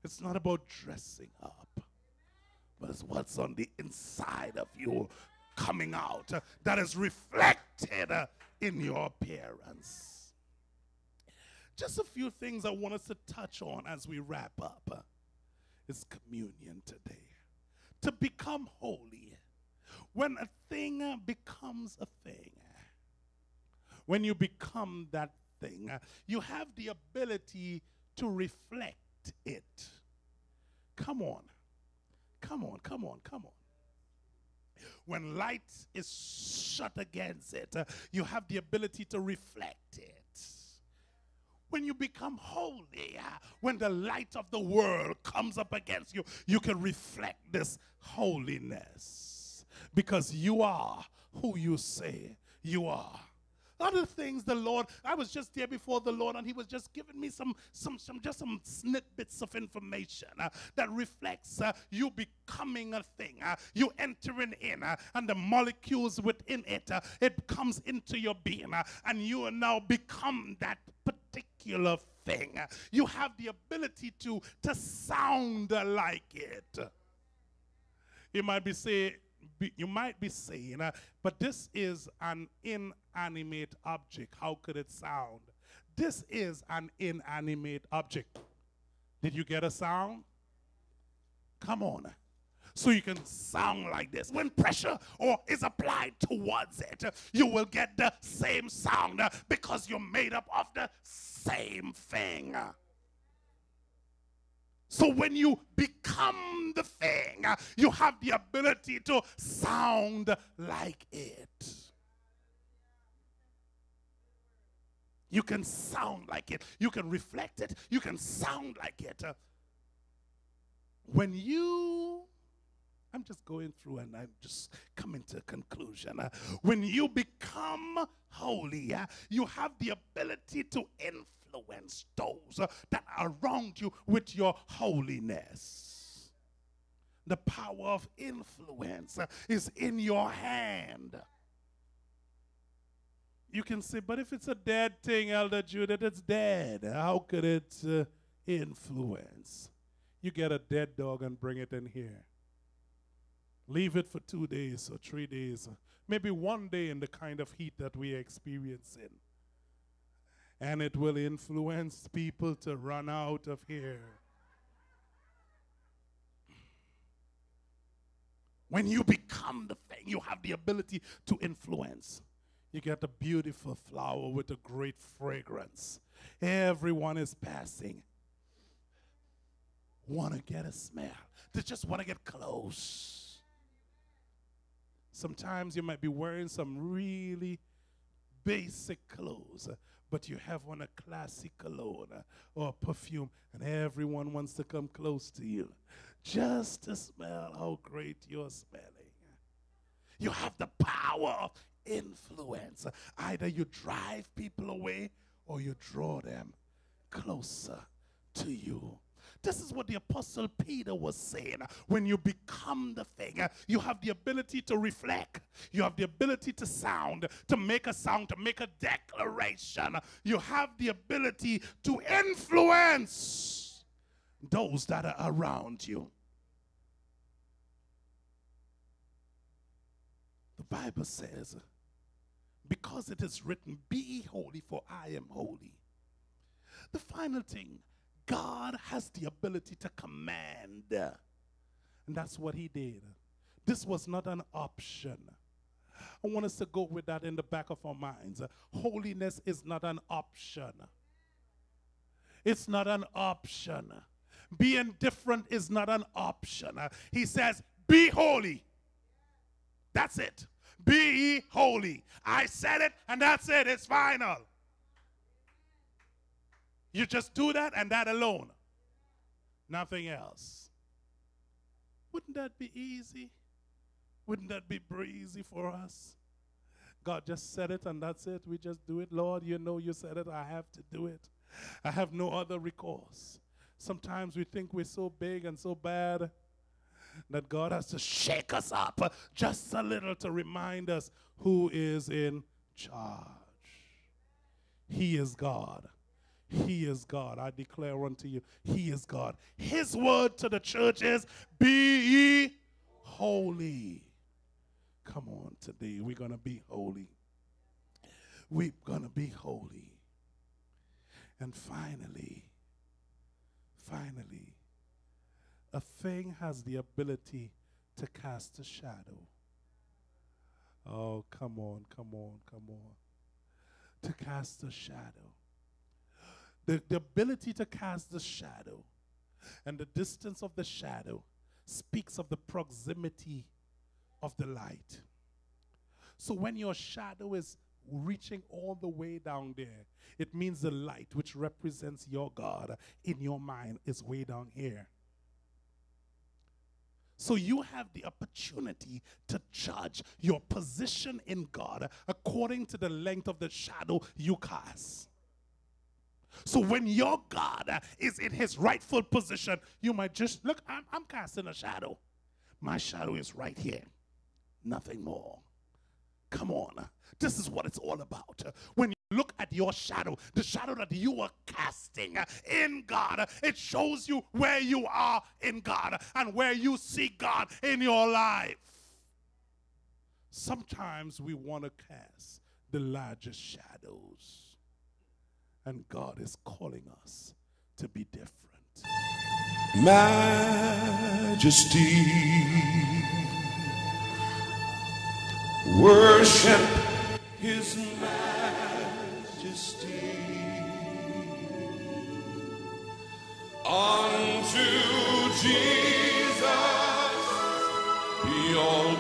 It's not about dressing up, but it's what's on the inside of you coming out that is reflected in your appearance. Just a few things I want us to touch on as we wrap up. Is communion today. To become holy. When a thing becomes a thing, when you become that thing, you have the ability to reflect it. Come on. Come on, come on, come on. When light is shut against it, you have the ability to reflect it. When you become holy, when the light of the world comes up against you, you can reflect this holiness because you are who you say you are. Other things the Lord, I was just there before the Lord and he was just giving me some snippets of information that reflects you becoming a thing, you entering in and the molecules within it, it comes into your being and you are now become that particular thing. You have the ability to sound like it. You might be saying, but this is an inanimate object. How could it sound? This is an inanimate object. Did you get a sound? Come on. So you can sound like this. When pressure is applied towards it, you will get the same sound because you're made up of the same thing. So when you become the thing, you have the ability to sound like it. You can sound like it. You can reflect it. You can sound like it. When you, I'm just going through and I'm just coming to a conclusion. When you become holy, you have the ability to influence those that are around you with your holiness. The power of influence is in your hand. You can say, but if it's a dead thing, Elder Judith, it's dead. How could it influence? You get a dead dog and bring it in here. Leave it for 2 days or 3 days, maybe 1 day in the kind of heat that we experience in. And it will influence people to run out of here. When you become the thing, you have the ability to influence. You get a beautiful flower with a great fragrance. Everyone is passing. Want to get a smell. They just want to get close. Sometimes you might be wearing some really basic clothes, but you have on a classy cologne or perfume, and everyone wants to come close to you just to smell how great you're smelling. You have the power of influence. Either you drive people away or you draw them closer to you. This is what the Apostle Peter was saying. When you become the thing, you have the ability to reflect. You have the ability to sound, to make a sound, to make a declaration. You have the ability to influence those that are around you. The Bible says, because it is written, be ye holy, for I am holy. The final thing, God has the ability to command. And that's what he did. This was not an option. I want us to go with that in the back of our minds. Holiness is not an option. It's not an option. Being different is not an option. He says, be holy. That's it. Be ye holy. I said it, and that's it. It's final. You just do that and that alone. Nothing else. Wouldn't that be easy? Wouldn't that be breezy for us? God just said it and that's it. We just do it. Lord, you know you said it. I have to do it. I have no other recourse. Sometimes we think we're so big and so bad that God has to shake us up just a little to remind us who is in charge. He is God. He is God. I declare unto you, He is God. His word to the church is, be ye holy. Come on, today we're going to be holy. We're going to be holy. And finally, a thing has the ability to cast a shadow. Oh, come on. To cast a shadow. The ability to cast the shadow and the distance of the shadow speaks of the proximity of the light. So when your shadow is reaching all the way down there, it means the light, which represents your God in your mind, is way down here. So you have the opportunity to judge your position in God according to the length of the shadow you cast. So when your God is in his rightful position, you might just, look, I'm casting a shadow. My shadow is right here. Nothing more. Come on. This is what it's all about. When you look at your shadow, the shadow that you are casting in God, it shows you where you are in God and where you see God in your life. Sometimes we want to cast the largest shadows. And God is calling us to be different. Majesty, worship His majesty. Unto Jesus be all